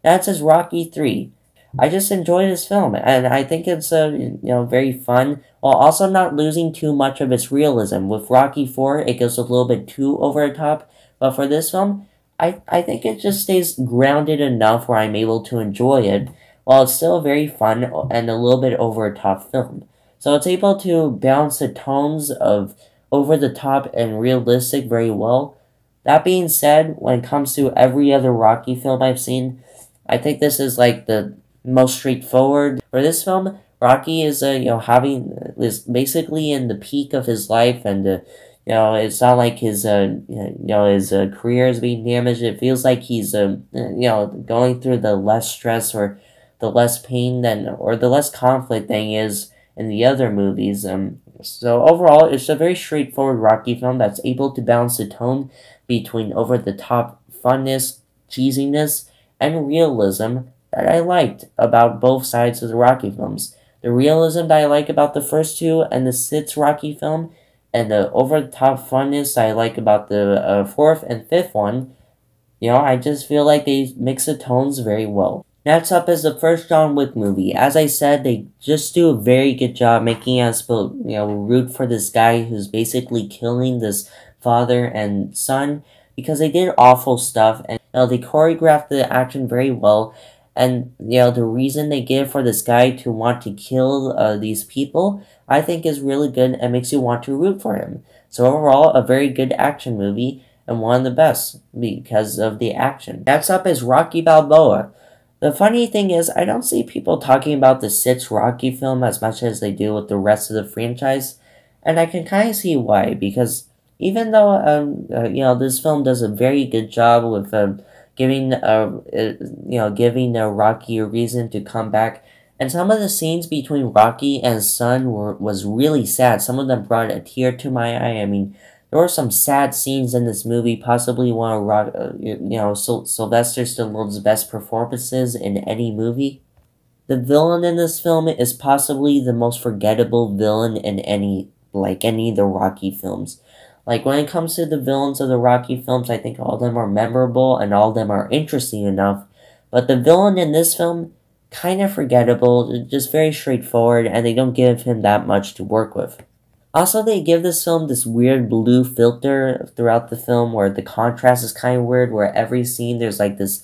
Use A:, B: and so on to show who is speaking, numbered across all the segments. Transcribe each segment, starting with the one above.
A: That says Rocky 3. I just enjoy this film, and I think it's very fun, while also not losing too much of its realism. With Rocky 4, it goes a little bit too over the top, but for this film, I think it just stays grounded enough where I'm able to enjoy it, while it's still a very fun and a little bit over the top film. So it's able to balance the tones of over the top and realistic very well. That being said, when it comes to every other Rocky film I've seen, I think this is like the most straightforward. For this film, Rocky is is basically in the peak of his life, and it's not like his career is being damaged. It feels like he's going through the less stress or the less pain or the less conflict than he is in the other movies. So overall, it's a very straightforward Rocky film that's able to balance the tone between over the top funness, cheesiness, and realism that I liked about both sides of the Rocky films. The realism that I like about the first two and the sixth Rocky film, and the over-the-top funness I like about the fourth and fifth one. I just feel like they mix the tones very well. Next up is the first John Wick movie. As I said, they just do a very good job making us root for this guy who's basically killing this father and son, because they did awful stuff, and they choreographed the action very well. And the reason they give for this guy to want to kill these people, I think is really good and makes you want to root for him. So overall, a very good action movie, and one of the best because of the action. Next up is Rocky Balboa. The funny thing is, I don't see people talking about the sixth Rocky film as much as they do with the rest of the franchise, and I can kind of see why, because even though this film does a very good job with giving Rocky a reason to come back, and some of the scenes between Rocky and his son was really sad. Some of them brought a tear to my eye. I mean, there were some sad scenes in this movie, possibly one of Sylvester Stallone's best performances in any movie. The villain in this film is possibly the most forgettable villain in any of the Rocky films. Like, when it comes to the villains of the Rocky films, I think all of them are memorable and all of them are interesting enough. But the villain in this film, kind of forgettable, just very straightforward, and they don't give him that much to work with. Also, they give this film this weird blue filter throughout the film where the contrast is kind of weird, where every scene there's like this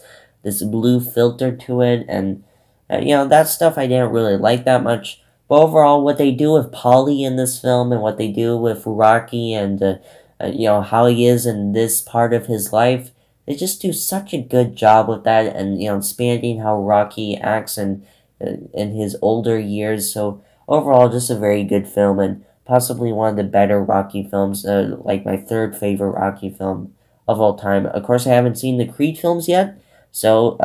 A: blue filter to it, and that stuff I didn't really like that much. But overall, what they do with Paulie in this film and what they do with Rocky and how he is in this part of his life, they just do such a good job with that, and expanding how Rocky acts in his older years. So overall, just a very good film, and possibly one of the better Rocky films, like my third favorite Rocky film of all time. Of course, I haven't seen the Creed films yet, so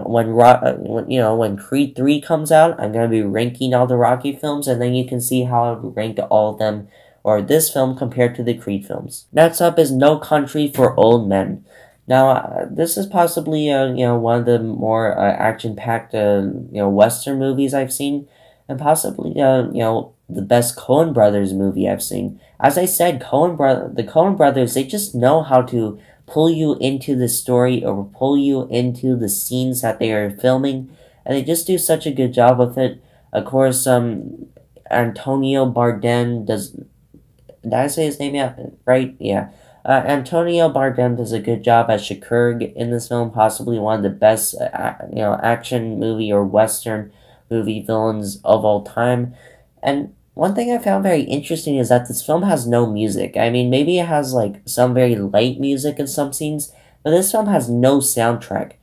A: when Creed 3 comes out, I'm gonna be ranking all the Rocky films, and then you can see how I would rank all of them, or this film compared to the Creed films. Next up is No Country for Old Men. Now, this is possibly one of the more action-packed Western movies I've seen, and possibly the best Coen Brothers movie I've seen. As I said, the Coen Brothers, they just know how to pull you into the story or pull you into the scenes that they are filming, and they just do such a good job with it. Of course, Antonio Bardem does. Did I say his name yet? Right? Yeah. Antonio Bardem does a good job as Shakur in this film, possibly one of the best action movie or Western movie villains of all time. And one thing I found very interesting is that this film has no music. I mean, maybe it has like some very light music in some scenes, but this film has no soundtrack.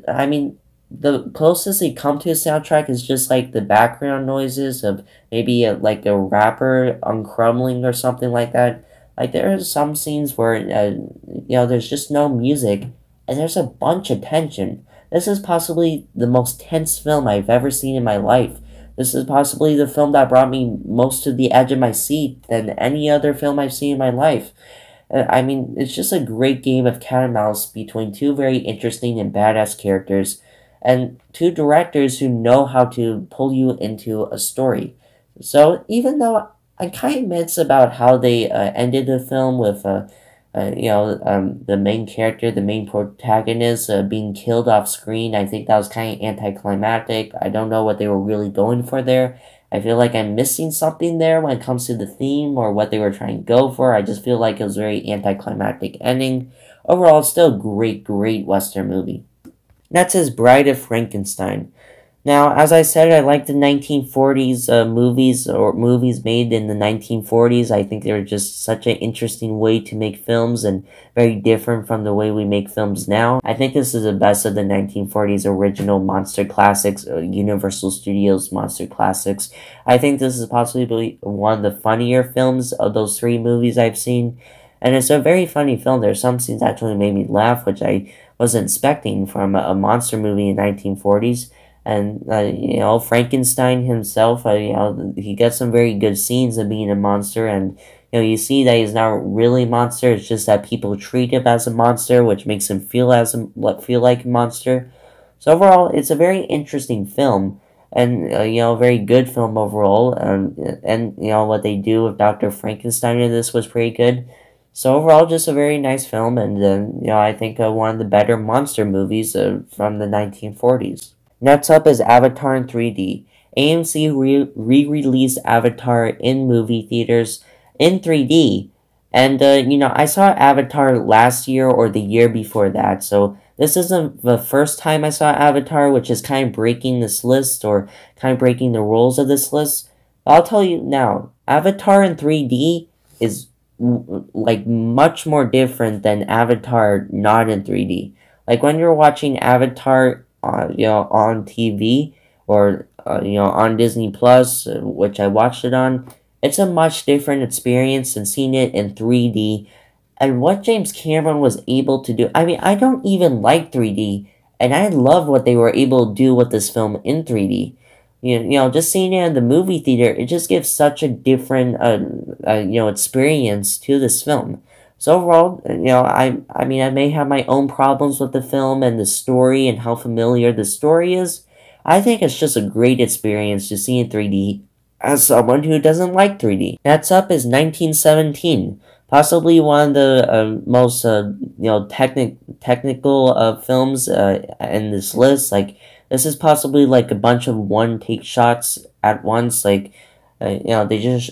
A: I mean, the closest they come to a soundtrack is just like the background noises of maybe like a rapper uncrumbling or something like that. Like, there are some scenes where there's just no music, and there's a bunch of tension. This is possibly the most tense film I've ever seen in my life. This is possibly the film that brought me most to the edge of my seat than any other film I've seen in my life. I mean, it's just a great game of cat and mouse between two very interesting and badass characters, and two directors who know how to pull you into a story. So even though I'm kind of mixed about how they ended the film with the main character, the main protagonist, being killed off screen. I think that was kind of anticlimactic. I don't know what they were really going for there. I feel like I'm missing something there when it comes to the theme or what they were trying to go for. I just feel like it was a very anticlimactic ending. Overall, it's still a great Western movie. That's his Bride of Frankenstein. Now, as I said, I like the 1940s movies or movies made in the 1940s. I think they're just such an interesting way to make films and very different from the way we make films now. I think this is the best of the 1940s original monster classics, Universal Studios monster classics. I think this is possibly one of the funnier films of those three movies I've seen. And it's a very funny film. There's some scenes that actually made me laugh, which I wasn't expecting from a monster movie in the 1940s. And, Frankenstein himself, he gets some very good scenes of being a monster. And, you see that he's not really a monster. It's just that people treat him as a monster, which makes him feel like a monster. So overall, it's a very interesting film. And, a very good film overall. And what they do with Dr. Frankenstein in this was pretty good. So overall, just a very nice film. And, I think one of the better monster movies from the 1940s. Next up is Avatar in 3D. AMC re-released Avatar in movie theaters in 3D. And, I saw Avatar last year or the year before that. So this isn't the first time I saw Avatar, which is kind of breaking this list or kind of breaking the rules of this list. I'll tell you now, Avatar in 3D is like much more different than Avatar not in 3D. Like when you're watching Avatar on TV or on Disney Plus, which I watched it on, it's a much different experience than seeing it in 3D. And what James Cameron was able to do, I mean, I don't even like 3D, and I love what they were able to do with this film in 3D. Just seeing it in the movie theater, it just gives such a different experience to this film. So overall, I may have my own problems with the film and the story and how familiar the story is. I think it's just a great experience to see in 3D as someone who doesn't like 3D. Next up is 1917, possibly one of the most technical films in this list. Like this is possibly like a bunch of one-take shots at once. Like they just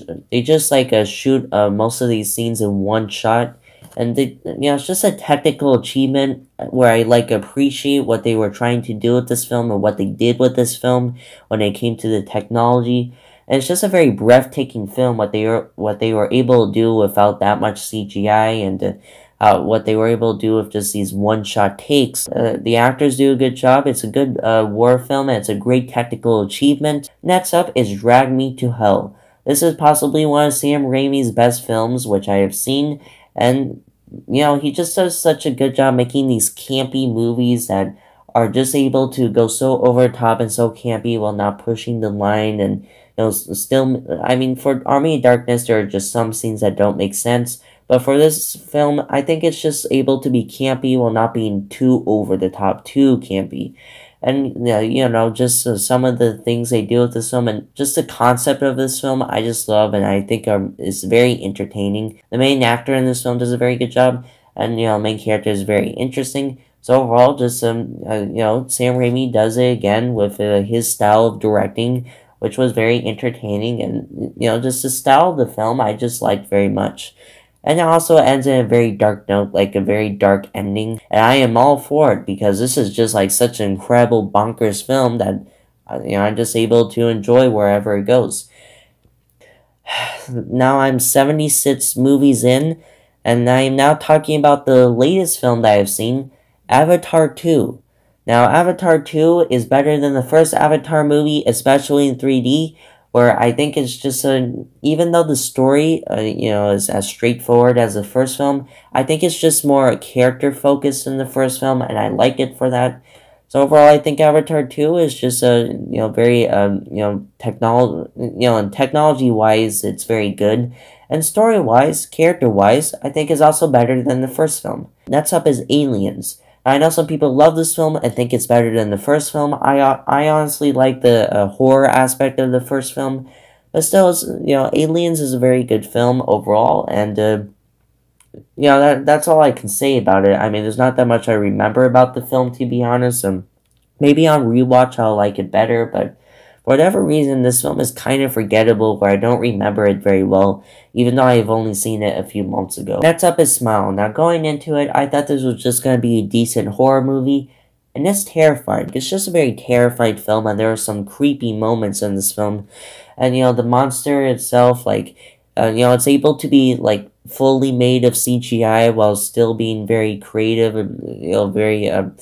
A: shoot most of these scenes in one shot, and it's just a technical achievement where I appreciate what they were trying to do with this film and what they did with this film when it came to the technology. And it's just a very breathtaking film what they were able to do without that much CGI, and what they were able to do with just these one-shot takes. The actors do a good job. It's a good war film, and it's a great technical achievement. Next up is Drag Me to Hell. This is possibly one of Sam Raimi's best films, which I have seen, and he just does such a good job making these campy movies that are just able to go so over the top and so campy while not pushing the line. And still, I mean, for Army of Darkness, there are just some scenes that don't make sense. But for this film, I think it's just able to be campy while not being too over the top, too campy. And, just some of the things they do with this film and just the concept of this film, I just love and I think is very entertaining. The main actor in this film does a very good job, and, the main character is very interesting. So overall, just, Sam Raimi does it again with his style of directing, which was very entertaining, and, just the style of the film I just liked very much. And it also ends in a very dark note, like a very dark ending. And I am all for it, because this is just such an incredible bonkers film that, I'm just able to enjoy wherever it goes. Now I'm 76 movies in, and I am now talking about the latest film that I've seen, Avatar 2. Now, Avatar 2 is better than the first Avatar movie, especially in 3D, where I think it's just even though the story, is as straightforward as the first film, I think it's just more character-focused than the first film, and I like it for that. So overall, I think Avatar 2 is just very, technology-wise, it's very good. And story-wise, character-wise, I think is also better than the first film. Next up is Aliens. I know some people love this film and think it's better than the first film. I honestly like the horror aspect of the first film, but still, Aliens is a very good film overall, and you know, that's all I can say about it. I mean, there's not that much I remember about the film, to be honest. Maybe on rewatch I'll like it better, but for whatever reason, this film is kind of forgettable where I don't remember it very well, even though I've only seen it a few months ago. Next up is Smile. Now, going into it, I thought this was just going to be a decent horror movie, and it's terrifying. It's just a very terrified film, and there are some creepy moments in this film. And, you know, the monster itself, like, you know, it's able to be, like, fully made of CGI while still being very creative and, you know, very, you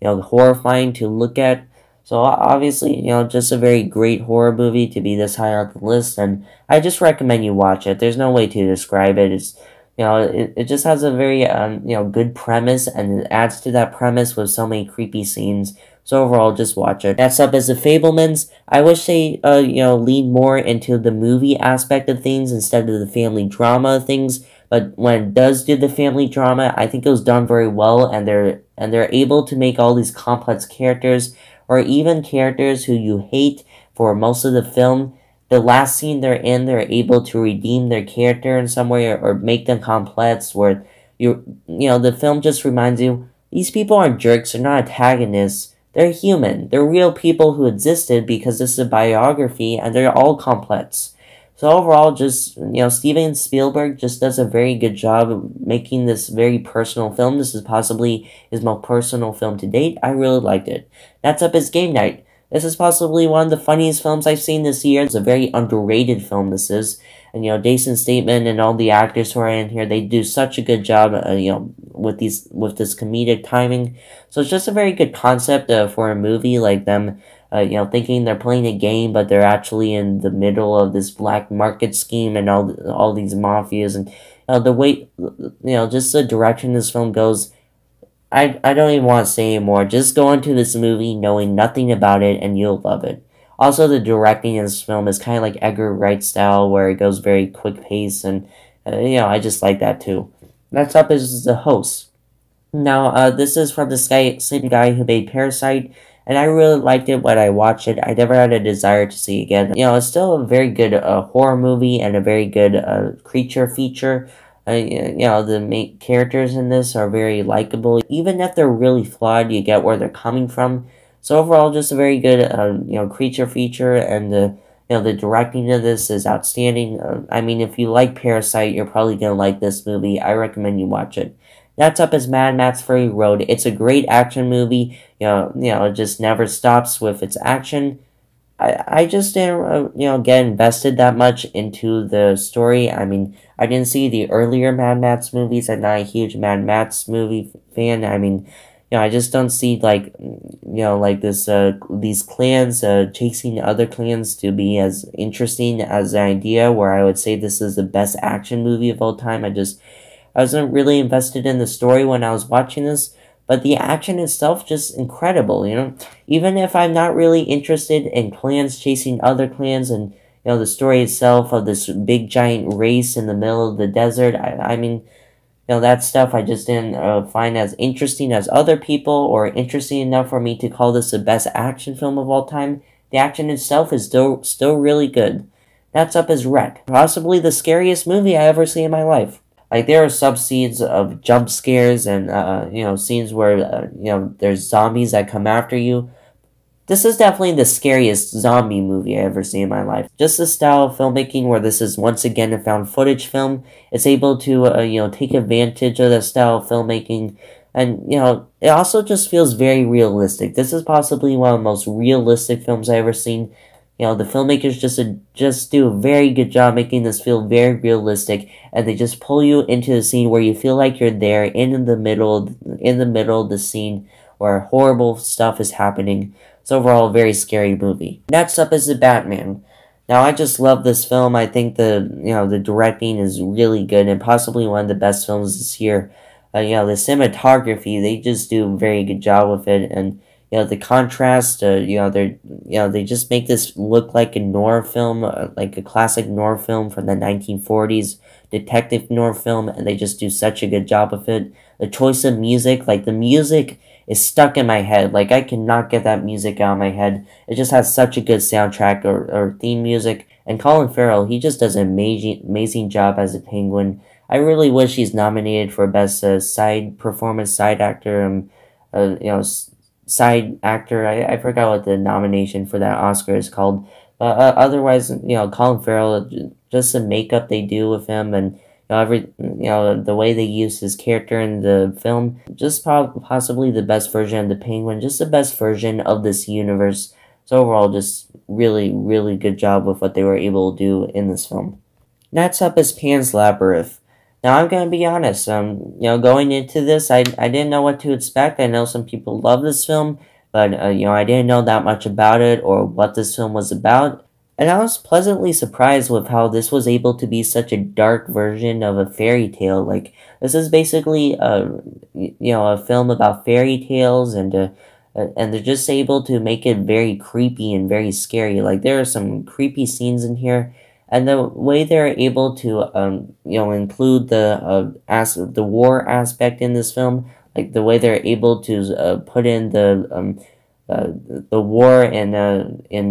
A: know, horrifying to look at. So obviously, you know, just a very great horror movie to be this high on the list, and I just recommend you watch it. There's no way to describe it. It's, you know, it just has a very, you know, good premise, and it adds to that premise with so many creepy scenes. So overall, just watch it. Next up is The Fabelmans. I wish they, you know, lean more into the movie aspect of things instead of the family drama of things. But when it does do the family drama, I think it was done very well, and they're able to make all these complex characters, or even characters who you hate for most of the film. The last scene they're in, they're able to redeem their character in some way, or make them complex, where you know, the film just reminds you, these people aren't jerks, they're not antagonists, they're human, they're real people who existed because this is a biography, and they're all complex. So overall, just, you know, Steven Spielberg just does a very good job of making this very personal film. This is possibly his most personal film to date. I really liked it. Next up is Game Night. This is possibly one of the funniest films I've seen this year. It's a very underrated film, this is. And, you know, Jason Statham and all the actors who are in here, they do such a good job, you know, with this comedic timing. So it's just a very good concept for a movie, like them, you know, thinking they're playing a game, but they're actually in the middle of this black market scheme and all these mafias, and the way, you know, just the direction this film goes. I don't even want to say anymore. Just go into this movie knowing nothing about it, and you'll love it. Also, the directing in this film is kind of like Edgar Wright style, where it goes very quick pace, and you know, I just like that too. Next up is The Host. Now, this is from the same guy who made Parasite, and I really liked it when I watched it. I never had a desire to see it again. You know, it's still a very good horror movie and a very good creature feature. You know, the main characters in this are very likable. Even if they're really flawed, you get where they're coming from. So overall, just a very good, you know, creature feature, and you know, the directing of this is outstanding. I mean, if you like Parasite, you're probably gonna like this movie. I recommend you watch it. Next up is Mad Max Fury Road. It's a great action movie. You know, it just never stops with its action. I just didn't, you know, get invested that much into the story. I mean, I didn't see the earlier Mad Max movies. I'm not a huge Mad Max movie fan. I mean, you know, I just don't see, like, you know, like this, these clans, chasing other clans to be as interesting as an idea, where I would say this is the best action movie of all time. I wasn't really invested in the story when I was watching this, but the action itself just incredible, you know? Even if I'm not really interested in clans chasing other clans, and, you know, the story itself of this big giant race in the middle of the desert, I mean, you know, that stuff I just didn't find as interesting as other people, or interesting enough for me to call this the best action film of all time. The action itself is still really good. Next up is Wreck. Possibly the scariest movie I ever seen in my life. Like, there are scenes of jump scares and, you know, scenes where, you know, there's zombies that come after you. This is definitely the scariest zombie movie I ever seen in my life. Just the style of filmmaking, where this is once again a found footage film. It's able to, you know, take advantage of the style of filmmaking. And, you know, it also just feels very realistic. This is possibly one of the most realistic films I've ever seen. You know, the filmmakers just do a very good job making this feel very realistic, and they just pull you into the scene where you feel like you're there in the middle of the scene where horrible stuff is happening. It's overall a very scary movie. Next up is The Batman. Now, I just love this film. I think the directing is really good, and possibly one of the best films this year. You know, the cinematography, they just do a very good job with it, and you know, the contrast, you know, they just make this look like a noir film, like a classic noir film from the 1940s, detective noir film, and they just do such a good job of it. The choice of music, like, the music is stuck in my head. Like, I cannot get that music out of my head. It just has such a good soundtrack or theme music. And Colin Farrell, he just does an amazing job as a Penguin. I really wish he's nominated for best side performance, side actor, side actor. I forgot what the nomination for that Oscar is called. But otherwise, Colin Farrell, just the makeup they do with him, and the way they use his character in the film, just possibly the best version of the Penguin, just the best version of this universe. So overall, just really, really good job with what they were able to do in this film. Next up is Pan's Labyrinth. Now I'm gonna be honest. Going into this, I didn't know what to expect. I know some people love this film, but I didn't know that much about it or what this film was about. And I was pleasantly surprised with how this was able to be such a dark version of a fairy tale. Like, this is basically a film about fairy tales, and they're just able to make it very creepy and very scary. Like, there are some creepy scenes in here, and the way they're able to include the war aspect in this film, like the way they're able to put in the war in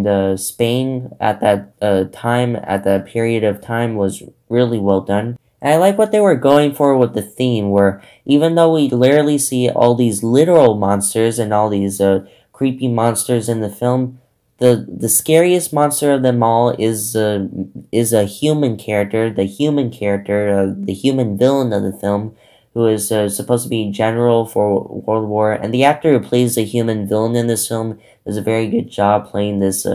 A: the Spain at that time, at that period of time, was really well done. And I like what they were going for with the theme, where even though we rarely see all these literal monsters and all these creepy monsters in the film, the scariest monster of them all is a human character, the human villain of the film, who is supposed to be general for World War, and the actor who plays the human villain in this film does a very good job playing this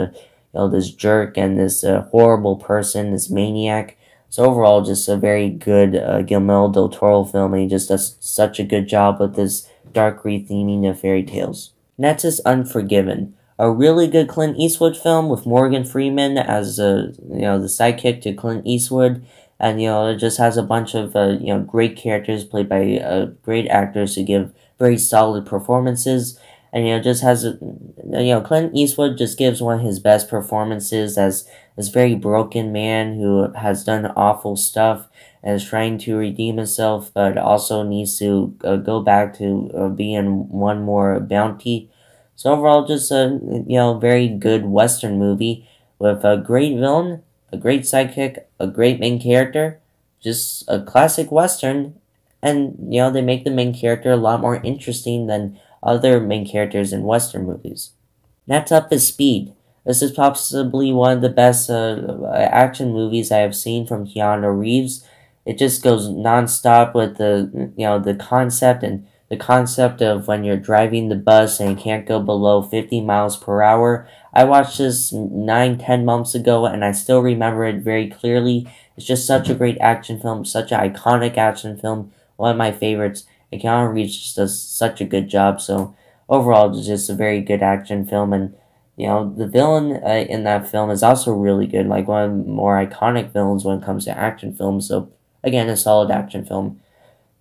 A: this jerk and this horrible person, this maniac. So overall, just a very good Guillermo del Toro film, and he just does such a good job with this dark retheming of fairy tales. Next is Unforgiven, a really good Clint Eastwood film with Morgan Freeman as the sidekick to Clint Eastwood, and it just has a bunch of great characters played by great actors who give very solid performances, and just has Clint Eastwood just gives one of his best performances as this very broken man who has done awful stuff and is trying to redeem himself, but also needs to go back to being one more bounty. So overall, just a very good Western movie with a great villain, a great sidekick, a great main character, just a classic Western, and they make the main character a lot more interesting than other main characters in Western movies. Next up is Speed. This is possibly one of the best action movies I have seen from Keanu Reeves. It just goes non-stop with the concept, and the concept of when you're driving the bus and you can't go below 50 miles per hour. I watched this 9-10 months ago, and I still remember it very clearly. It's just such a great action film, such an iconic action film, one of my favorites. And Keanu Reeves just does such a good job. So overall, it's just a very good action film, and the villain in that film is also really good, like one of the more iconic villains when it comes to action films. So again, a solid action film.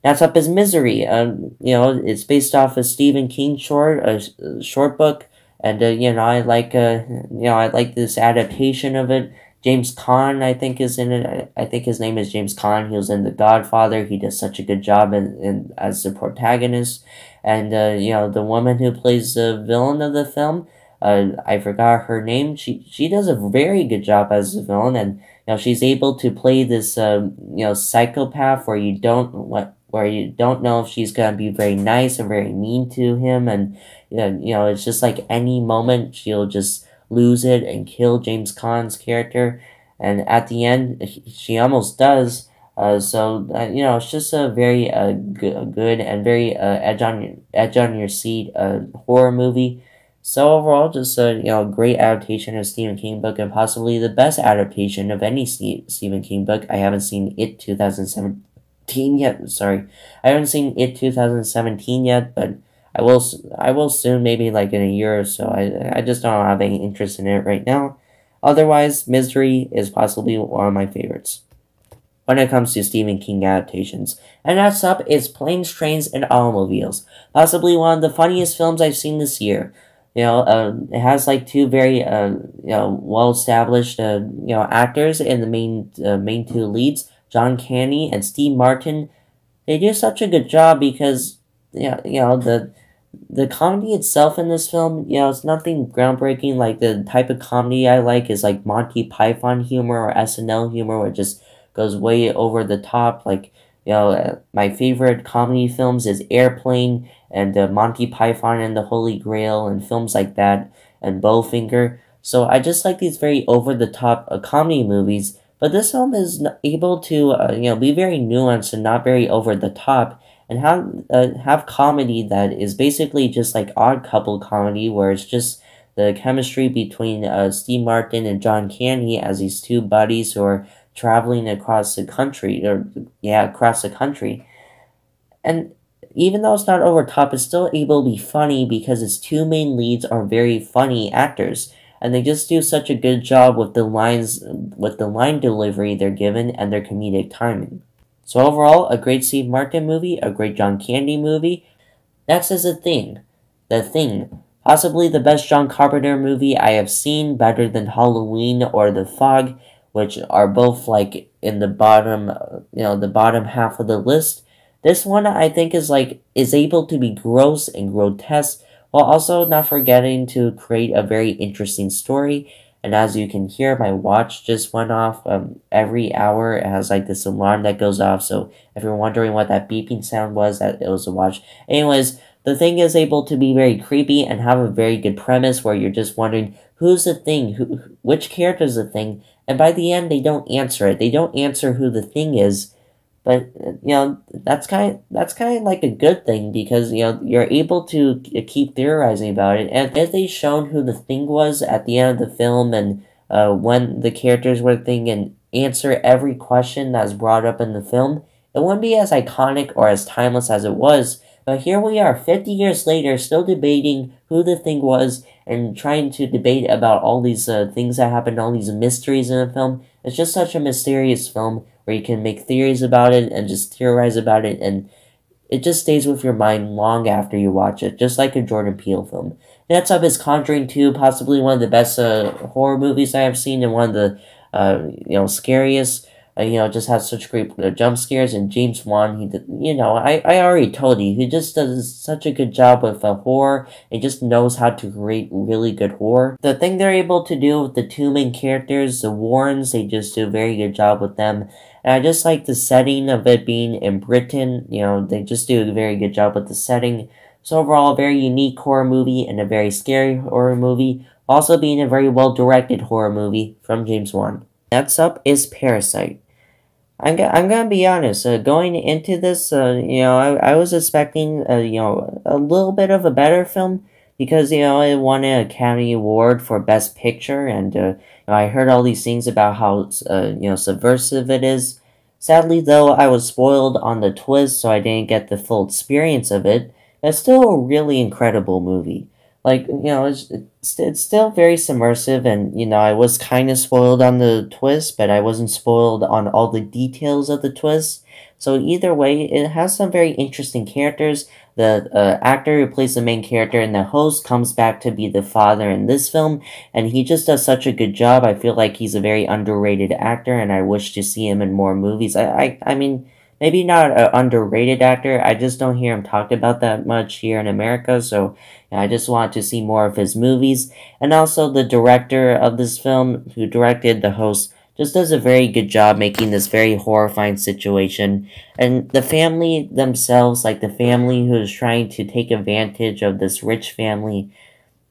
A: Next up is Misery. It's based off a Stephen King short book, and I like this adaptation of it. James Caan, I think, is in it. I think his name is James Caan. He was in The Godfather. He does such a good job as the protagonist. And the woman who plays the villain of the film, I forgot her name. She does a very good job as the villain, and she's able to play this psychopath where you don't know if she's gonna be very nice or very mean to him, and it's just like any moment she'll just lose it and kill James Caan's character, and at the end she almost does. It's just a very good and very edge on your seat horror movie. So overall, just a great adaptation of Stephen King book, and possibly the best adaptation of any Stephen King book. I haven't seen It 2017 yet. Sorry, I haven't seen It 2017 yet, but I will soon, maybe like in a year or so. I just don't have any interest in it right now. Otherwise, Misery is possibly one of my favorites when it comes to Stephen King adaptations. And next up is Planes, Trains, and Automobiles. Possibly one of the funniest films I've seen this year. It has like two very well-established actors in the main two leads, John Candy and Steve Martin. They do such a good job because the comedy itself in this film, it's nothing groundbreaking. Like, the type of comedy I like is like Monty Python humor or SNL humor, where it just goes way over the top. Like, My favorite comedy films is Airplane and Monty Python and the Holy Grail and films like that, and Bowfinger. So I just like these very over-the-top comedy movies, but this film is able to be very nuanced and not very over-the-top, and have comedy that is basically just like Odd Couple comedy, where it's just the chemistry between Steve Martin and John Candy as these two buddies who are traveling across the country, across the country. And even though it's not over top, it's still able to be funny because its two main leads are very funny actors, and they just do such a good job with the line delivery they're given and their comedic timing. So overall, a great Steve Martin movie, a great John Candy movie. Next is The Thing. The Thing. Possibly the best John Carpenter movie I have seen, better than Halloween or The Fog, which are both like in the bottom, the bottom half of the list. This one I think is able to be gross and grotesque, while also not forgetting to create a very interesting story. And as you can hear, my watch just went off. Every hour it has like this alarm that goes off, so if you're wondering what that beeping sound was, that it was a watch. Anyways, The Thing is able to be very creepy and have a very good premise where you're just wondering who's the thing, which character's the thing, and by the end they don't answer it. They don't answer who the thing is, but that's kind of like a good thing, because you're able to keep theorizing about it. And if they shown who the thing was at the end of the film, and when the characters were the thing, and answer every question that's brought up in the film, it wouldn't be as iconic or as timeless as it was. But here we are, 50 years later, still debating who the thing was, and trying to debate about all these things that happened, all these mysteries in the film. It's just such a mysterious film where you can make theories about it and just theorize about it, and it just stays with your mind long after you watch it, just like a Jordan Peele film. Next up is Conjuring 2, possibly one of the best horror movies I have seen, and one of the scariest. Just has such great jump scares, and James Wan, I already told you, he just does such a good job with horror. He just knows how to create really good horror. The thing they're able to do with the two main characters, the Warrens, they just do a very good job with them. And I just like the setting of it being in Britain. They just do a very good job with the setting. So overall, a very unique horror movie and a very scary horror movie, also being a very well-directed horror movie from James Wan. Next up is Parasite. I'm gonna be honest. Going into this, I was expecting, a little bit of a better film, because it won an Academy Award for Best Picture, and I heard all these things about how subversive it is. Sadly, though, I was spoiled on the twist, so I didn't get the full experience of it. It's still a really incredible movie. It's still very submersive, and I was kind of spoiled on the twist, but I wasn't spoiled on all the details of the twist. So either way, it has some very interesting characters. The actor who plays the main character and the host comes back to be the father in this film, and he just does such a good job. I feel like he's a very underrated actor, and I wish to see him in more movies. I mean, maybe not an underrated actor, I just don't hear him talked about that much here in America, so I just want to see more of his movies. And also the director of this film, who directed the host, just does a very good job making this very horrifying situation. And the family themselves, like the family who is trying to take advantage of this rich family,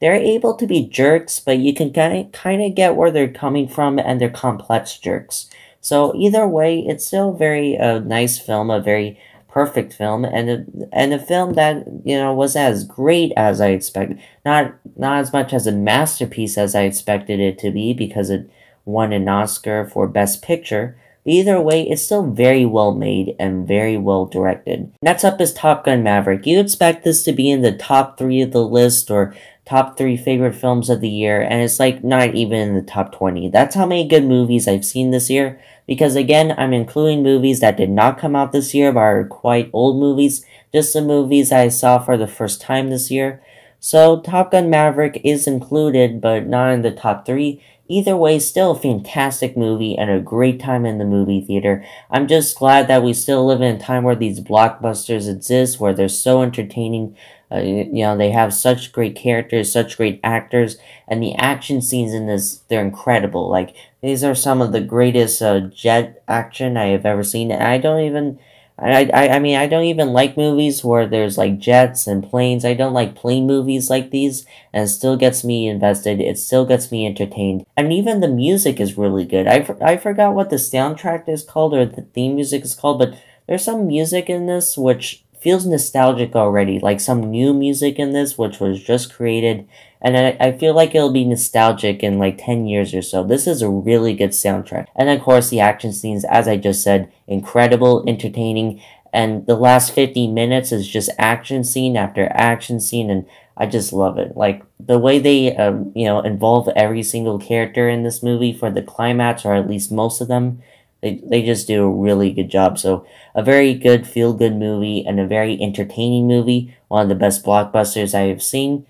A: they're able to be jerks, but you can kind of get where they're coming from, and they're complex jerks. So either way, it's still a very nice film, a very perfect film, and a film that was as great as I expected. Not as much as a masterpiece as I expected it to be, because it won an Oscar for Best Picture. But either way, it's still very well made and very well directed. Next up is Top Gun Maverick. You expect this to be in the top 3 of the list, or top 3 favorite films of the year, and it's like not even in the top 20. That's how many good movies I've seen this year, because again, I'm including movies that did not come out this year but are quite old movies, just the movies I saw for the first time this year. So Top Gun Maverick is included, but not in the top 3. Either way, still a fantastic movie and a great time in the movie theater. I'm just glad that we still live in a time where these blockbusters exist, where they're so entertaining. They have such great characters, such great actors, and the action scenes in this, they're incredible. Like, these are some of the greatest jet action I have ever seen, and I mean, I don't even like movies where there's like jets and planes. I don't like plane movies like these, and it still gets me invested. It still gets me entertained. And even the music is really good. I forgot what the soundtrack is called or the theme music is called, but there's some music in this which feels nostalgic already, like some new music in this which was just created, and I feel like it'll be nostalgic in like 10 years or so. This is a really good soundtrack. And of course, the action scenes, as I just said, incredible, entertaining, and the last 50 minutes is just action scene after action scene, and I just love it. Like, the way they, involve every single character in this movie for the climax, or at least most of them, they just do a really good job. So, a very good, feel-good movie, and a very entertaining movie. One of the best blockbusters I have seen.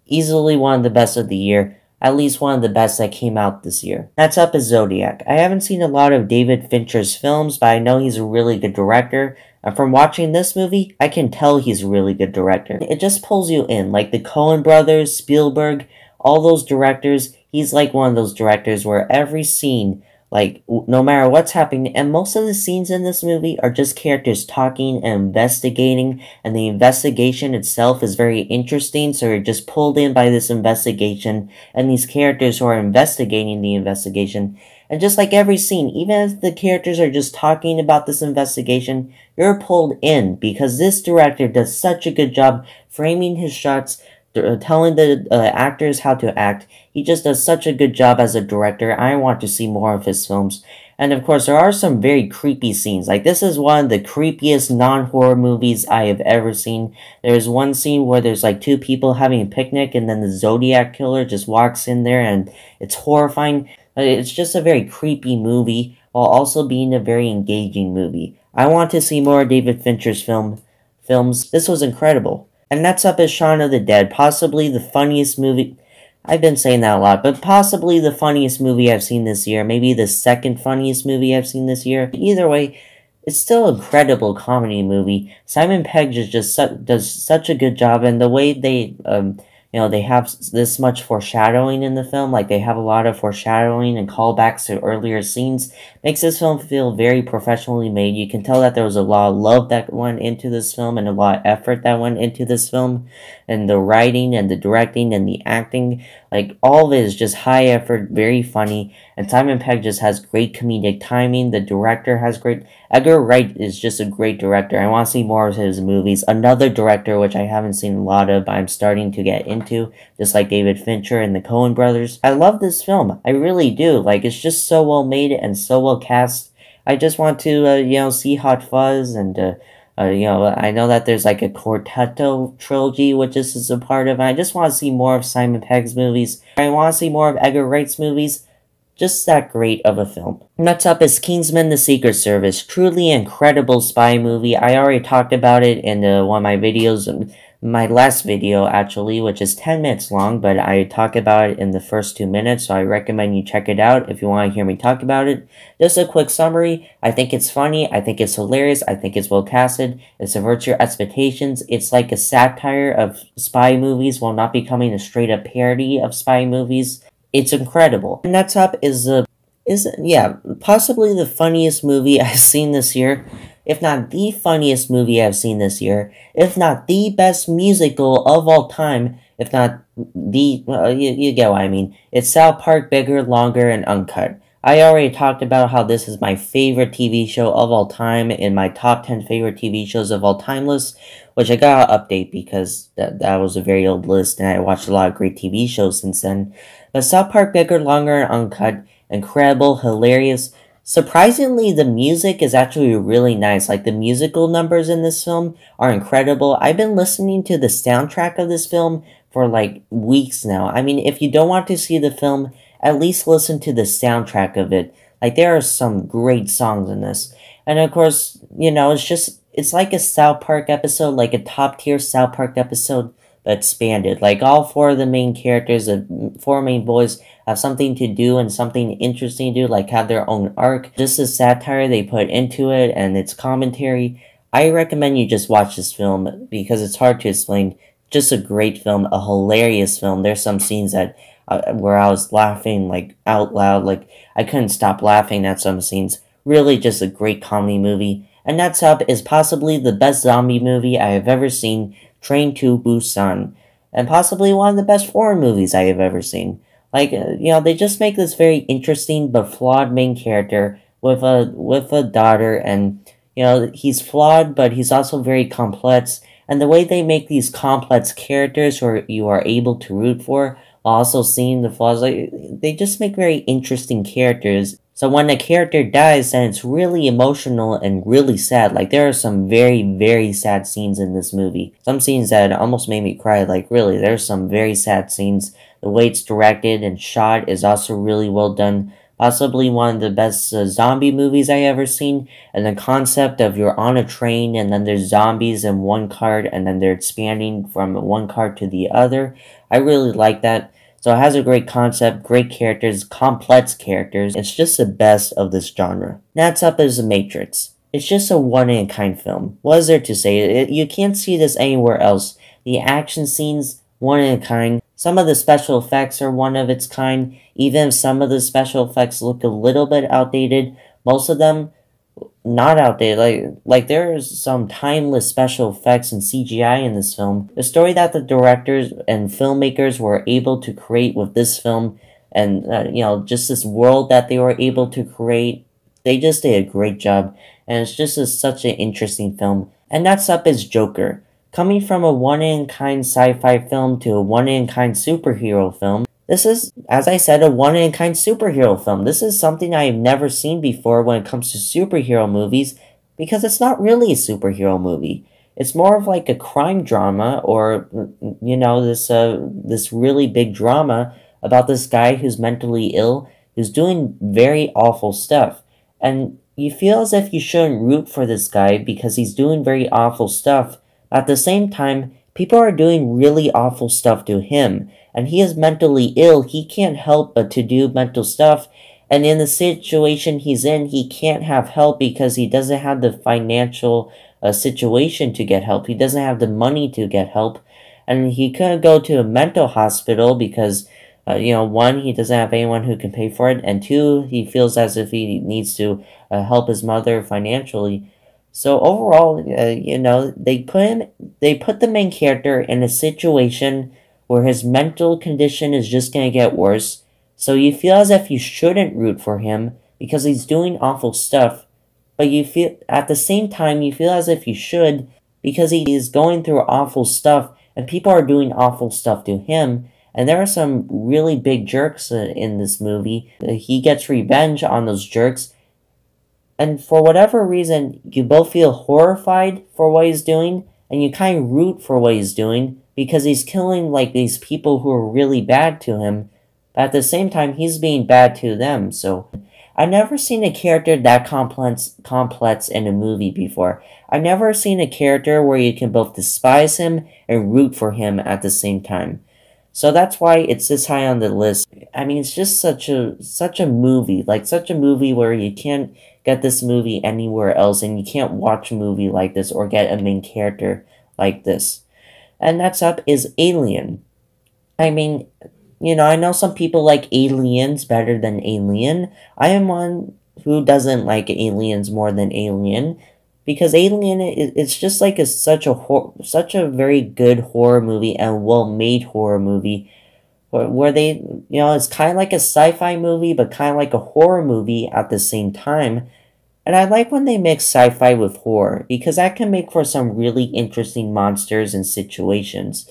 A: Easily one of the best of the year, at least one of the best that came out this year. Next up is Zodiac. I haven't seen a lot of David Fincher's films, but I know he's a really good director, and from watching this movie, I can tell he's a really good director. It just pulls you in, like the Coen brothers, Spielberg, all those directors. He's like one of those directors where every scene, like, no matter what's happening, and most of the scenes in this movie are just characters talking and investigating, and the investigation itself is very interesting, so you're just pulled in by this investigation, and these characters who are investigating the investigation. And just like every scene, even if the characters are just talking about this investigation, you're pulled in, because this director does such a good job framing his shots, telling the actors how to act. He just does such a good job as a director. I want to see more of his films. And of course, there are some very creepy scenes. Like, this is one of the creepiest non-horror movies I have ever seen. There's one scene where there's like two people having a picnic, and then the Zodiac killer just walks in there, and it's horrifying. It's just a very creepy movie, while also being a very engaging movie. I want to see more of David Fincher's films. This was incredible. And next up is Shaun of the Dead, possibly the funniest movie. I've been saying that a lot, but possibly the funniest movie I've seen this year. Maybe the second funniest movie I've seen this year. Either way, it's still an incredible comedy movie. Simon Pegg does such a good job, and the way they, they have this much foreshadowing in the film, like they have a lot of foreshadowing and callbacks to earlier scenes, makes this film feel very professionally made. You can tell that there was a lot of love that went into this film and a lot of effort that went into this film, and the writing and the directing and the acting, like all of it is just high effort, very funny, and Simon Pegg just has great comedic timing. The director has great... Edgar Wright is just a great director. I want to see more of his movies. Another director which I haven't seen a lot of, but I'm starting to get into, just like David Fincher and the Coen brothers. I love this film. I really do. Like, it's just so well made and so well cast. I just want to, see Hot Fuzz, and, I know that there's like a Quartetto trilogy, which this is a part of. I just want to see more of Simon Pegg's movies. I want to see more of Edgar Wright's movies. Just that great of a film. Next up is Kingsman: The Secret Service. Truly incredible spy movie. I already talked about it in one of my videos, my last video actually, which is 10 minutes long, but I talk about it in the first 2 minutes, so I recommend you check it out if you want to hear me talk about it. Just a quick summary. I think it's funny, I think it's hilarious, I think it's well casted, it subverts your expectations. It's like a satire of spy movies while not becoming a straight up parody of spy movies. It's incredible. And next up is possibly the funniest movie I've seen this year. If not the funniest movie I've seen this year. If not the best musical of all time. If not the... you get what I mean. It's South Park: Bigger, Longer, and Uncut. I already talked about how this is my favorite TV show of all time in my top 10 favorite TV shows of all time list, which I gotta update because that was a very old list and I watched a lot of great TV shows since then. But South Park: Bigger, Longer, and Uncut, incredible, hilarious. Surprisingly, the music is actually really nice. Like, the musical numbers in this film are incredible. I've been listening to the soundtrack of this film for like weeks now. I mean, if you don't want to see the film, at least listen to the soundtrack of it. Like, there are some great songs in this. And of course, it's like a South Park episode, like a top tier South Park episode, but expanded. Like, all four of the main characters, the four main boys, have something to do and something interesting to do, like have their own arc. Just the satire they put into it and its commentary. I recommend you just watch this film because it's hard to explain. Just a great film, a hilarious film. There's some scenes that where I was laughing like out loud, like I couldn't stop laughing at some scenes. Really just a great comedy movie. And next up is possibly the best zombie movie I have ever seen, Train to Busan, and possibly one of the best foreign movies I have ever seen. Like, they just make this very interesting but flawed main character with a daughter, and he's flawed, but he's also very complex. And the way they make these complex characters who you are able to root for, while also seeing the flaws, like, they just make very interesting characters. So when a character dies, then it's really emotional and really sad. Like, there are some very, very sad scenes in this movie. Some scenes that almost made me cry. Like, really, there's some very sad scenes. The way it's directed and shot is also really well done. Possibly one of the best zombie movies I ever seen. And the concept of you're on a train and then there's zombies in one car and then they're expanding from one car to the other. I really like that. So it has a great concept, great characters, complex characters. It's just the best of this genre. Next up is The Matrix. It's just a one-in-a-kind film. What is there to say? You can't see this anywhere else. The action scenes, one-in-a-kind. Some of the special effects are one of its kind. Even if some of the special effects look a little bit outdated, most of them not outdated. Like there's some timeless special effects and CGI in this film. The story that the directors and filmmakers were able to create with this film, and just this world that they were able to create, they just did a great job. And it's just such an interesting film. And next up is Joker. Coming from a one-in-a-kind sci-fi film to a one-in-a-kind superhero film, this is, as I said, a one-in-a-kind superhero film. This is something I've never seen before when it comes to superhero movies, because it's not really a superhero movie. It's more of like a crime drama, or, this really big drama about this guy who's mentally ill, who's doing very awful stuff. And you feel as if you shouldn't root for this guy because he's doing very awful stuff. At the same time, people are doing really awful stuff to him, and he is mentally ill. He can't help but to do mental stuff, and in the situation he's in, he can't have help because he doesn't have the financial situation to get help. He doesn't have the money to get help, and he couldn't go to a mental hospital because, one, he doesn't have anyone who can pay for it, and two, he feels as if he needs to help his mother financially. So overall, they put the main character in a situation where his mental condition is just going to get worse. So you feel as if you shouldn't root for him because he's doing awful stuff. But at the same time, you feel as if you should because he is going through awful stuff and people are doing awful stuff to him. And there are some really big jerks in this movie. He gets revenge on those jerks. And for whatever reason, you both feel horrified for what he's doing, and you kind of root for what he's doing, because he's killing, like, these people who are really bad to him, but at the same time, he's being bad to them. So I've never seen a character that complex in a movie before. I've never seen a character where you can both despise him and root for him at the same time. So that's why it's this high on the list. I mean, it's just such a movie, like such a movie where you can't get this movie anywhere else, and you can't watch a movie like this or get a main character like this. And next up is Alien. I mean, I know some people like Aliens better than Alien. I am one who doesn't like Aliens more than Alien, because Alien, it's just like such a very good horror movie and well-made horror movie, where they, it's kind of like a sci-fi movie, but kind of like a horror movie at the same time. And I like when they mix sci-fi with horror, because that can make for some really interesting monsters and situations.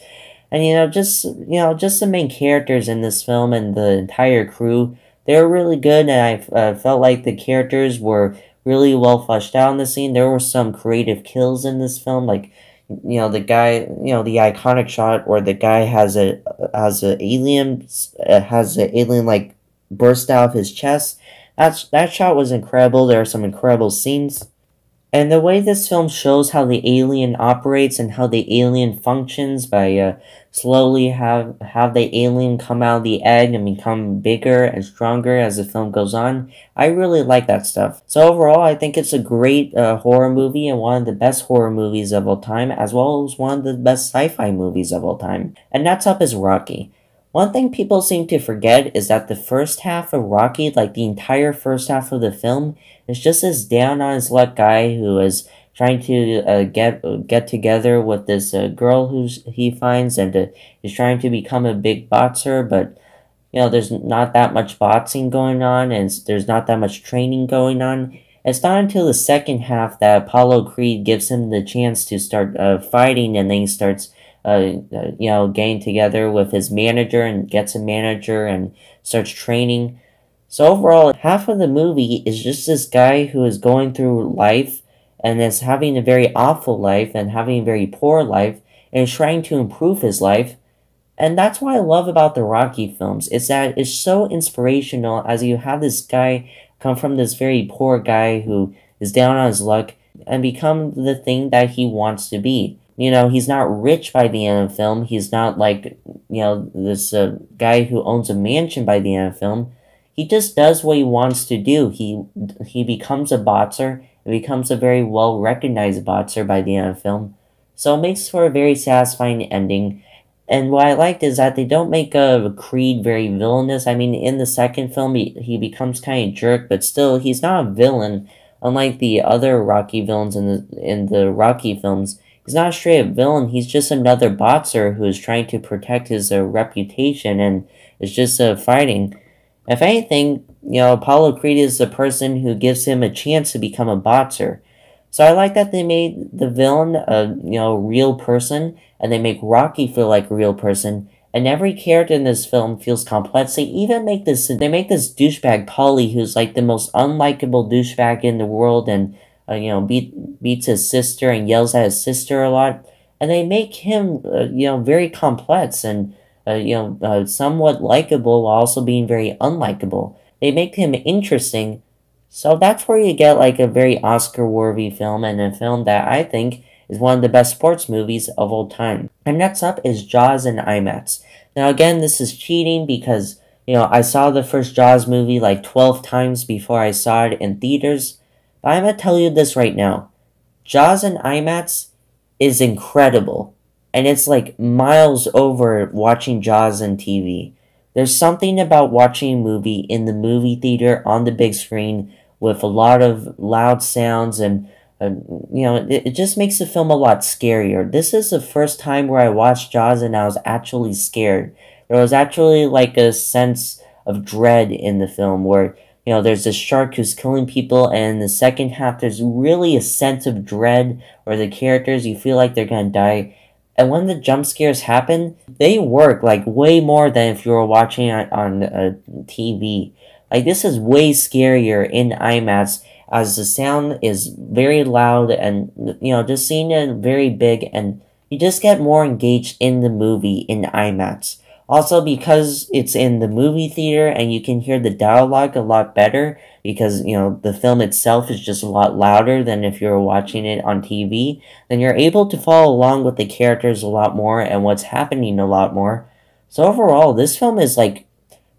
A: And just the main characters in this film and the entire crew, they were really good, and I felt like the characters were really well fleshed out in the scene. There were some creative kills in this film, like, the guy, the iconic shot where the guy has an alien like burst out of his chest. That shot was incredible. There are some incredible scenes. And the way this film shows how the alien operates and how the alien functions by slowly have the alien come out of the egg and become bigger and stronger as the film goes on. I really like that stuff. So overall, I think it's a great horror movie and one of the best horror movies of all time, as well as one of the best sci-fi movies of all time. And next up is Rocky. One thing people seem to forget is that the first half of Rocky, like the entire first half of the film, is just this down on his luck guy who is trying to get together with this girl who he finds, and is trying to become a big boxer, but there's not that much boxing going on, and there's not that much training going on. It's not until the second half that Apollo Creed gives him the chance to start fighting, and then he starts, getting together with his manager and gets a manager and starts training. So overall, half of the movie is just this guy who is going through life and is having a very awful life and having a very poor life and is trying to improve his life. And that's what I love about the Rocky films, is that it's so inspirational as you have this guy come from this very poor guy who is down on his luck and become the thing that he wants to be. He's not rich by the end of the film. He's not like, this guy who owns a mansion by the end of the film. He just does what he wants to do. He becomes a boxer and becomes a very well-recognized boxer by the end of the film. So it makes for a very satisfying ending. And what I liked is that they don't make Creed very villainous. I mean, in the second film, he becomes kind of jerk, but still, he's not a villain. Unlike the other Rocky villains in the Rocky films, he's not a straight-up villain. He's just another boxer who is trying to protect his reputation and is just fighting. If anything, Apollo Creed is the person who gives him a chance to become a boxer. So I like that they made the villain a real person, and they make Rocky feel like a real person, and every character in this film feels complex. They make this douchebag Paulie, who's like the most unlikable douchebag in the world, and beats his sister and yells at his sister a lot, and they make him very complex and somewhat likable while also being very unlikable. They make him interesting. So that's where you get like a very Oscar-worthy film, and a film that I think is one of the best sports movies of all time. And next up is Jaws in IMAX. Now again, this is cheating because, I saw the first Jaws movie like 12 times before I saw it in theaters. But I'm going to tell you this right now. Jaws in IMAX is incredible. And it's like miles over watching Jaws on TV. There's something about watching a movie in the movie theater on the big screen with a lot of loud sounds, and it just makes the film a lot scarier. This is the first time where I watched Jaws and I was actually scared. There was actually like a sense of dread in the film where, there's this shark who's killing people, and in the second half there's really a sense of dread where the characters, you feel like they're gonna die. And when the jump scares happen, they work like way more than if you were watching it on TV. Like, this is way scarier in IMAX, as the sound is very loud, and just seeing it very big, and you just get more engaged in the movie in IMAX. Also, because it's in the movie theater and you can hear the dialogue a lot better, because the film itself is just a lot louder than if you were watching it on TV, then you're able to follow along with the characters a lot more and what's happening a lot more. So overall, this film is like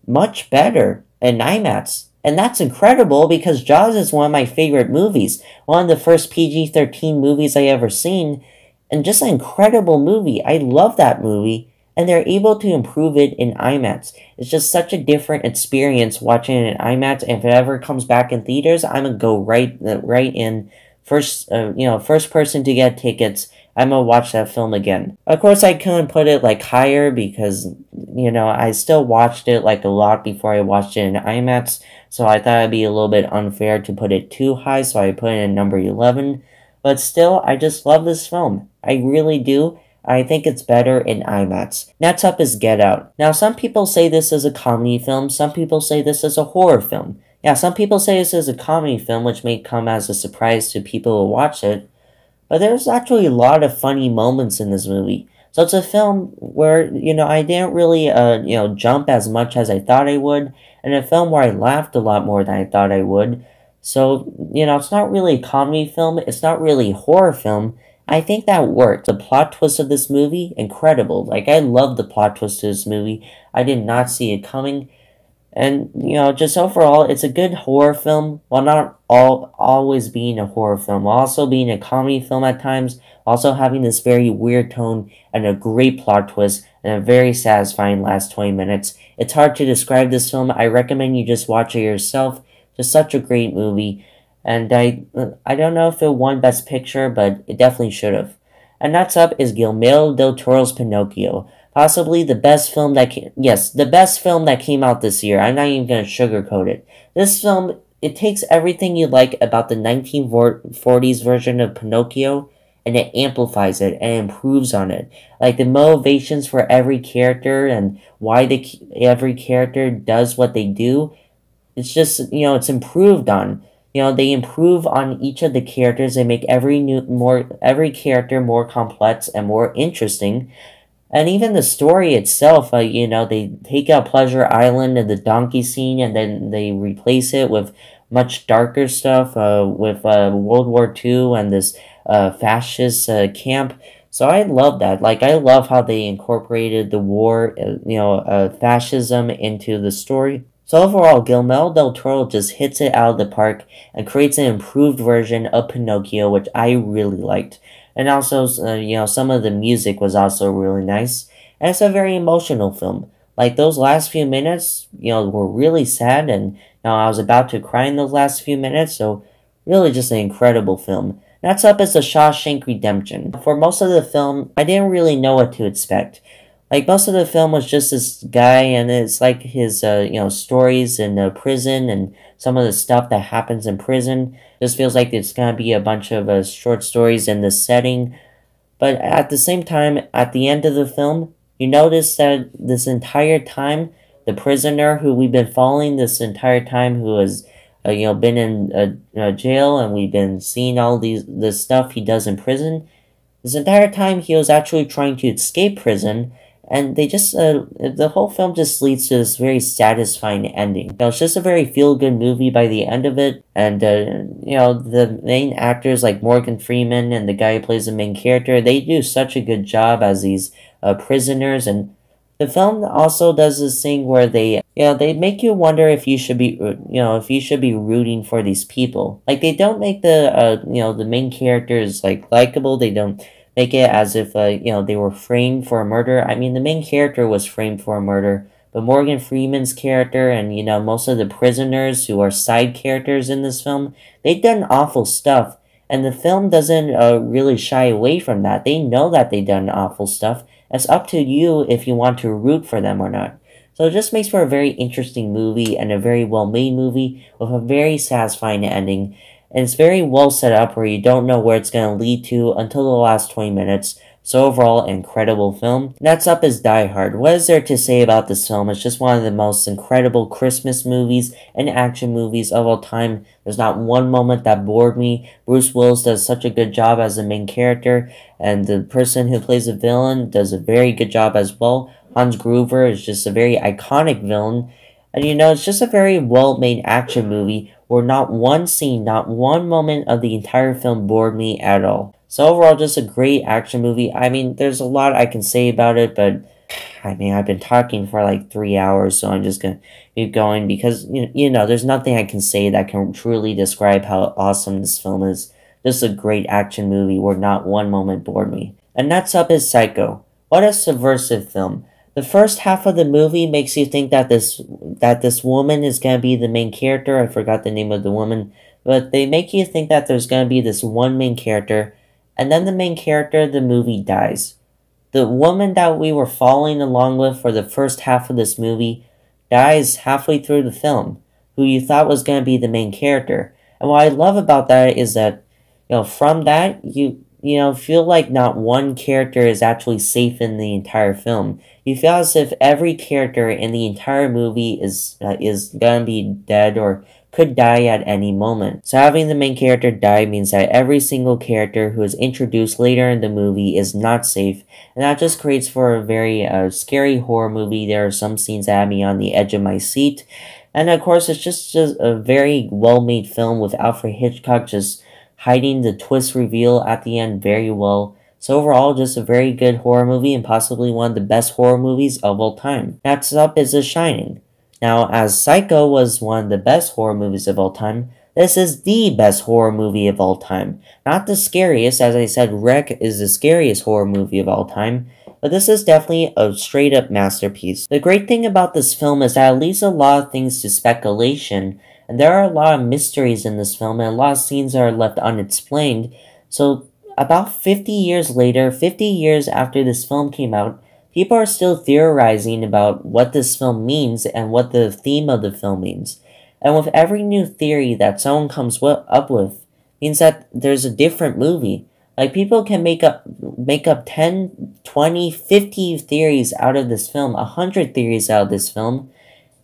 A: much better in IMAX. And that's incredible because Jaws is one of my favorite movies. One of the first PG-13 movies I ever seen. And just an incredible movie. I love that movie. And they're able to improve it in IMAX. It's just such a different experience watching it in IMAX. And if it ever comes back in theaters, I'm gonna go right in first person to get tickets. I'm gonna watch that film again. Of course, I couldn't put it like higher because I still watched it like a lot before I watched it in IMAX. So I thought it'd be a little bit unfair to put it too high. So I put it in number 11. But still, I just love this film. I really do. I think it's better in IMAX. Next up is Get Out. Now, some people say this is a comedy film. Some people say this is a horror film. Yeah, some people say this is a comedy film, which may come as a surprise to people who watch it. But there's actually a lot of funny moments in this movie. So it's a film where, I didn't really, jump as much as I thought I would. And a film where I laughed a lot more than I thought I would. So, it's not really a comedy film. It's not really a horror film. I think that worked. The plot twist of this movie, incredible. Like, I love the plot twist of this movie. I did not see it coming. And, just overall, it's a good horror film, while not always being a horror film, while also being a comedy film at times, also having this very weird tone and a great plot twist and a very satisfying last 20 minutes. It's hard to describe this film. I recommend you just watch it yourself. Just such a great movie. And I don't know if it won Best Picture, but it definitely should have. And next up is Guillermo del Toro's Pinocchio. Possibly the best film the best film that came out this year. I'm not even going to sugarcoat it. This film, it takes everything you like about the 1940s version of Pinocchio, and it amplifies it and improves on it. Like the motivations for every character and why every character does what they do. It's just, it's improved on. They improve on each of the characters. They make every character more complex and more interesting. And even the story itself, they take out Pleasure Island and the donkey scene, and then they replace it with much darker stuff, with World War II and this fascist camp. So I love that. Like, I love how they incorporated the war, fascism into the story. So overall, Guillermo del Toro just hits it out of the park and creates an improved version of Pinocchio, which I really liked. And also, some of the music was also really nice. And it's a very emotional film. Like, those last few minutes, were really sad, and I was about to cry in those last few minutes, so really just an incredible film. Next up is The Shawshank Redemption. For most of the film, I didn't really know what to expect. Like, most of the film was just this guy, and it's like his, stories in prison and some of the stuff that happens in prison. Just feels like it's gonna be a bunch of short stories in this setting. But at the same time, at the end of the film, you notice that this entire time, the prisoner who we've been following this entire time, who has, been in jail, and we've been seeing all this stuff he does in prison, this entire time he was actually trying to escape prison. And they just, the whole film just leads to this very satisfying ending. It's just a very feel-good movie by the end of it. And, the main actors like Morgan Freeman and the guy who plays the main character, they do such a good job as these prisoners. And the film also does this thing where they make you wonder if you should be, rooting for these people. Like, they don't make the main characters, like, likable. They don't make it as if, they were framed for a murder. I mean, the main character was framed for a murder, but Morgan Freeman's character and, most of the prisoners who are side characters in this film, they've done awful stuff, and the film doesn't really shy away from that. They know that they've done awful stuff. It's up to you if you want to root for them or not. So it just makes for a very interesting movie and a very well-made movie with a very satisfying ending. And it's very well set up where you don't know where it's going to lead to until the last 20 minutes. So overall, incredible film. Next up is Die Hard. What is there to say about this film? It's just one of the most incredible Christmas movies and action movies of all time. There's not one moment that bored me. Bruce Willis does such a good job as the main character, and the person who plays the villain does a very good job as well. Hans Gruber is just a very iconic villain. And it's just a very well-made action movie where not one scene, not one moment of the entire film bored me at all. So overall, just a great action movie. I mean, there's a lot I can say about it, but I mean, I've been talking for like 3 hours, so I'm just gonna keep going because, there's nothing I can say that can truly describe how awesome this film is. Just a great action movie where not one moment bored me. And next up is Psycho. What a subversive film. The first half of the movie makes you think that this woman is going to be the main character. I forgot the name of the woman. But they make you think that there's going to be this one main character. And then the main character of the movie dies. The woman that we were following along with for the first half of this movie dies halfway through the film. Who you thought was going to be the main character. And what I love about that is that, from that, you feel like not one character is actually safe in the entire film. You feel as if every character in the entire movie is gonna be dead or could die at any moment. So having the main character die means that every single character who is introduced later in the movie is not safe, and that just creates for a very scary horror movie. There are some scenes that have me on the edge of my seat, and of course it's just a very well-made film with Alfred Hitchcock just hiding the twist reveal at the end very well. So overall, just a very good horror movie and possibly one of the best horror movies of all time. Next up is The Shining. Now, as Psycho was one of the best horror movies of all time, this is the best horror movie of all time. Not the scariest, as I said, REC is the scariest horror movie of all time. but this is definitely a straight-up masterpiece. The great thing about this film is that it leaves a lot of things to speculation, and there are a lot of mysteries in this film, and a lot of scenes are left unexplained. So about 50 years later, 50 years after this film came out, people are still theorizing about what this film means and what the theme of the film means. And with every new theory that someone comes up with, means that there's a different movie. Like, people can make up 10, 20, 50 theories out of this film, 100 theories out of this film,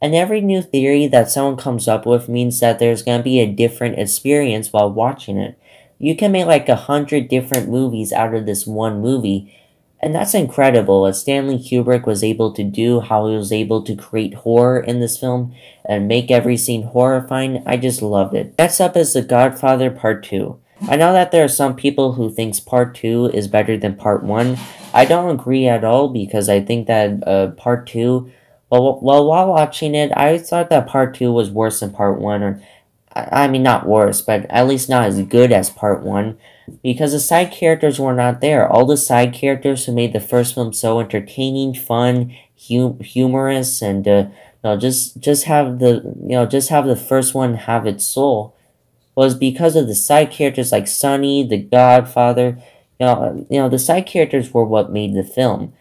A: and every new theory that someone comes up with means that there's going to be a different experience while watching it. You can make like 100 different movies out of this one movie, and that's incredible what Stanley Kubrick was able to do, how he was able to create horror in this film and make every scene horrifying. I just loved it. Next up is The Godfather Part 2. I know that there are some people who thinks Part 2 is better than Part 1. I don't agree at all, because I think that Part 2, while watching it, I thought that Part 2 was worse than Part 1, or I mean, not worse, but at least not as good as Part 1, because the side characters were not there. All the side characters who made the first film so entertaining, fun, humorous, and just have the first one have its soul, was because of the side characters like Sonny, the Godfather. The side characters were what made the film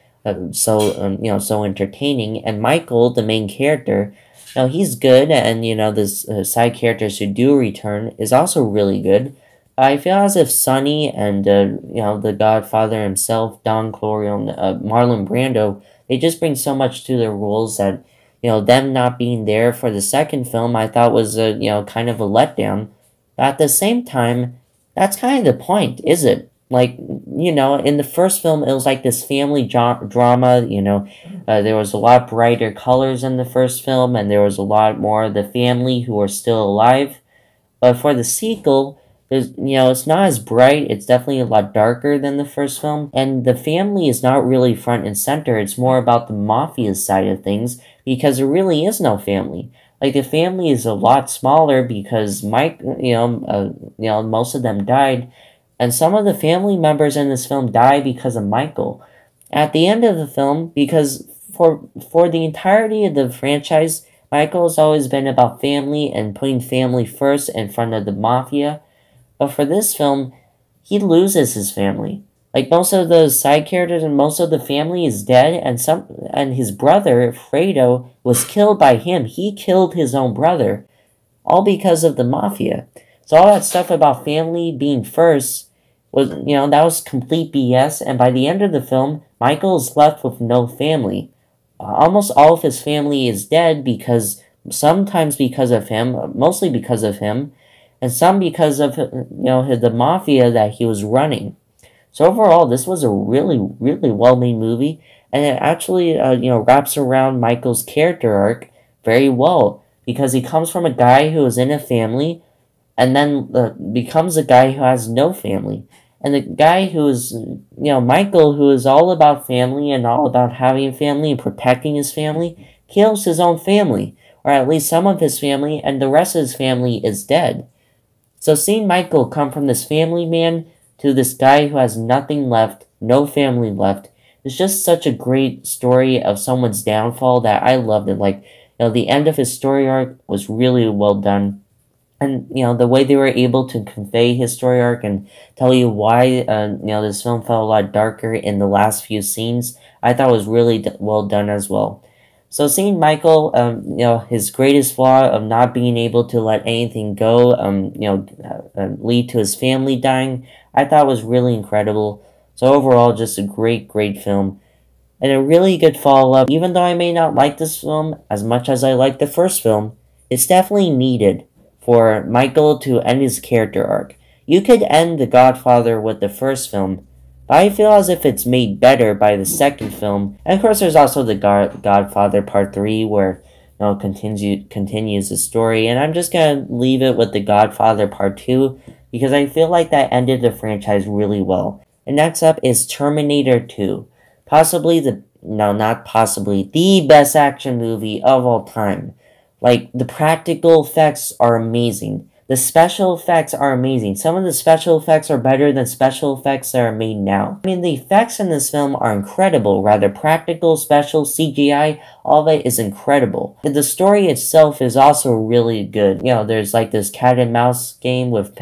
A: so entertaining. And Michael, the main character, he's good, and the side characters who do return is also really good. I feel as if Sonny and the Godfather himself, Don Corleone, Marlon Brando, they just bring so much to their roles that them not being there for the second film, I thought was kind of a letdown. But at the same time, that's kind of the point, is it? Like, in the first film, it was like this family drama, there was a lot brighter colors in the first film, and there was a lot more of the family who are still alive. But for the sequel, it's not as bright, it's definitely a lot darker than the first film, and the family is not really front and center. It's more about the mafia side of things, because there really is no family. Like, the family is a lot smaller because most of them died, and some of the family members in this film die because of Michael. At the end of the film, because for the entirety of the franchise, Michael has always been about family and putting family first in front of the mafia. But for this film, he loses his family. Like, most of the side characters and most of the family is dead, and his brother, Fredo, was killed by him. He killed his own brother, all because of the mafia. So all that stuff about family being first was, that was complete BS, and by the end of the film, Michael is left with no family. Almost all of his family is dead, sometimes because of him, mostly because of him, and some because of, the mafia that he was running. So overall, this was a really, really well-made movie, and it actually, wraps around Michael's character arc very well, because he comes from a guy who is in a family, and then becomes a guy who has no family. And the guy who is, Michael, who is all about family and all about having a family and protecting his family, kills his own family, or at least some of his family, and the rest of his family is dead. So seeing Michael come from this family man to this guy who has nothing left, no family left, is just such a great story of someone's downfall that I loved it. Like, the end of his story arc was really well done. And, the way they were able to convey his story arc and tell you why, this film felt a lot darker in the last few scenes, I thought was really well done as well. So seeing Michael, his greatest flaw of not being able to let anything go, lead to his family dying, I thought was really incredible. So overall, just a great, great film. And a really good follow-up. Even though I may not like this film as much as I liked the first film, it's definitely needed for Michael to end his character arc. You could end The Godfather with the first film, but I feel as if it's made better by the second film. And of course, there's also The Godfather Part 3, where continues the story. And I'm just gonna leave it with The Godfather Part 2, because I feel like that ended the franchise really well. And next up is Terminator 2. The best action movie of all time. Like, the practical effects are amazing. The special effects are amazing. Some of the special effects are better than special effects that are made now. I mean, the effects in this film are incredible. Rather practical, special, CGI, all of it is incredible. The story itself is also really good. You know, there's like this cat and mouse game with,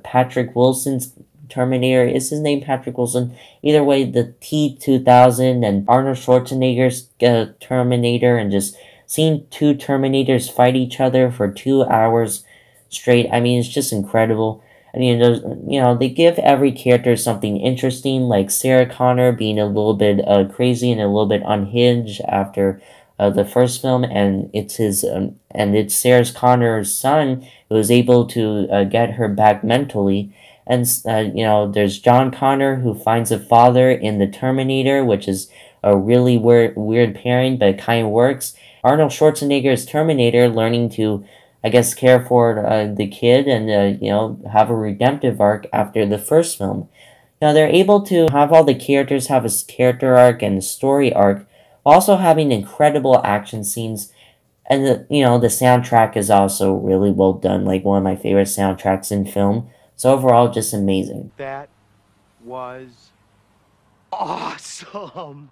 A: Patrick Wilson's Terminator. Is his name Patrick Wilson? Either way, the T-2000 and Arnold Schwarzenegger's Terminator, and just seeing two Terminators fight each other for 2 hours straight. I mean, it's just incredible. I mean, they give every character something interesting, like Sarah Connor being a little bit crazy and a little bit unhinged after the first film, and it's Sarah Connor's son who was able to get her back mentally. And there's John Connor, who finds a father in the Terminator, which is a really weird pairing, but it kind of works. Arnold Schwarzenegger's Terminator learning to, I guess, care for the kid and, have a redemptive arc after the first film. Now, they're able to have all the characters have a character arc and a story arc, also having incredible action scenes. And, the soundtrack is also really well done, like one of my favorite soundtracks in film. So overall, just amazing.
B: That was awesome!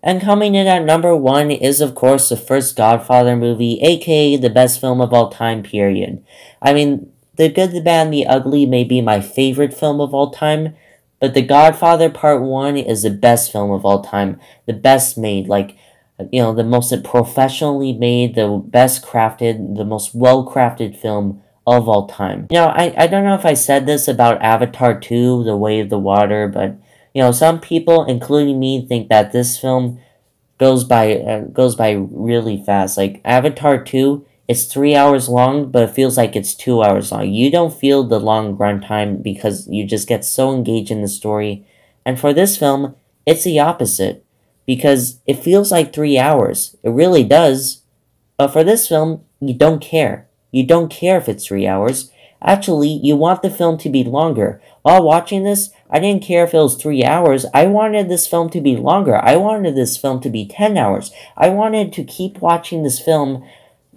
A: And coming in at number 1 is, of course, the first Godfather movie, aka the best film of all time, period. I mean, The Good, the Bad, and the Ugly may be my favorite film of all time, but The Godfather Part 1 is the best film of all time. The best made, the most professionally made, the best crafted, the most well-crafted film of all time. I don't know if I said this about Avatar 2, The Way of the Water, but some people, including me, think that this film goes by really fast. Like Avatar 2, it's 3 hours long, but it feels like it's 2 hours long. You don't feel the long runtime because you just get so engaged in the story. And for this film, it's the opposite, because it feels like 3 hours. It really does. But for this film, you don't care. You don't care if it's 3 hours. Actually, you want the film to be longer. While watching this, I didn't care if it was 3 hours. I wanted this film to be longer. I wanted this film to be 10 hours. I wanted to keep watching this film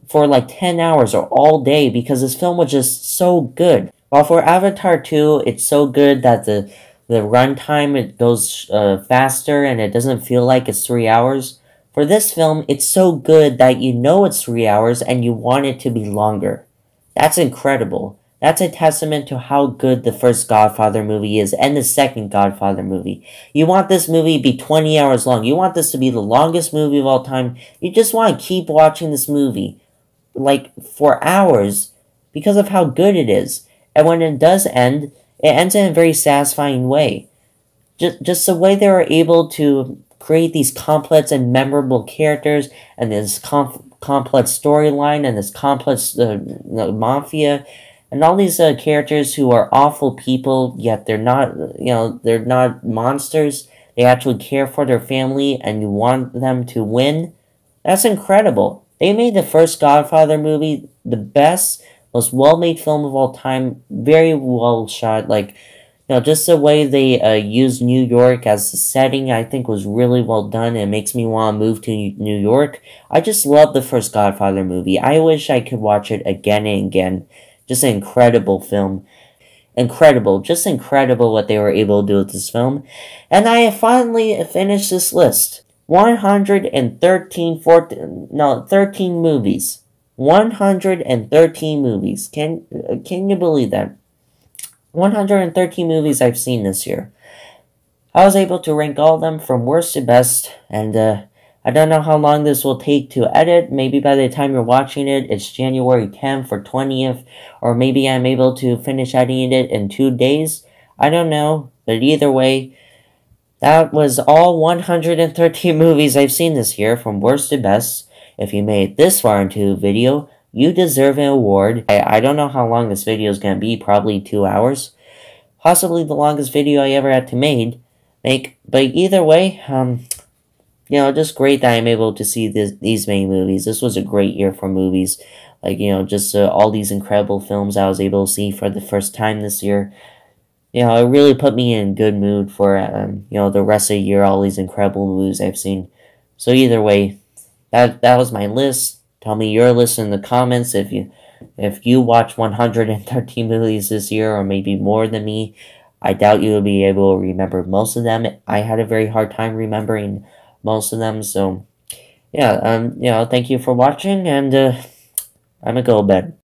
A: for like 10 hours or all day, because this film was just so good. While for Avatar 2, it's so good that the runtime, it goes faster and it doesn't feel like it's 3 hours. For this film, it's so good that you know it's 3 hours and you want it to be longer. That's incredible. That's a testament to how good the first Godfather movie is, and the second Godfather movie. You want this movie to be 20 hours long. You want this to be the longest movie of all time. You just want to keep watching this movie, like, for hours, because of how good it is. And when it does end, it ends in a very satisfying way. Just the way they were able to create these complex and memorable characters, and this complex storyline, and this complex mafia, and all these characters who are awful people, yet they're not, they're not monsters. They actually care for their family, and you want them to win. That's incredible. They made the first Godfather movie the best, most well-made film of all time. Very well shot. Just the way they used New York as the setting, I think was really well done. It makes me want to move to New York. I just love the first Godfather movie. I wish I could watch it again and again. Just an incredible film. Incredible. Just incredible what they were able to do with this film. And I have finally finished this list. 13 movies. 113 movies. Can you believe that? 113 movies I've seen this year. I was able to rank all of them from worst to best, and I don't know how long this will take to edit. Maybe by the time you're watching it, it's January 10th or 20th, or maybe I'm able to finish editing it in 2 days. I don't know, but either way, that was all 113 movies I've seen this year, from worst to best. If you made it this far into the video, you deserve an award. I don't know how long this video is going to be, probably 2 hours. Possibly the longest video I ever had to make. But either way, just great that I'm able to see these many movies. This was a great year for movies. All these incredible films I was able to see for the first time this year. It really put me in a good mood for, the rest of the year, all these incredible movies I've seen. So either way, that was my list. Tell me your list in the comments if you if you watch 113 movies this year, or maybe more than me, I doubt you'll be able to remember most of them. I had a very hard time remembering most of them, so yeah, thank you for watching, and I'm gonna go to bed.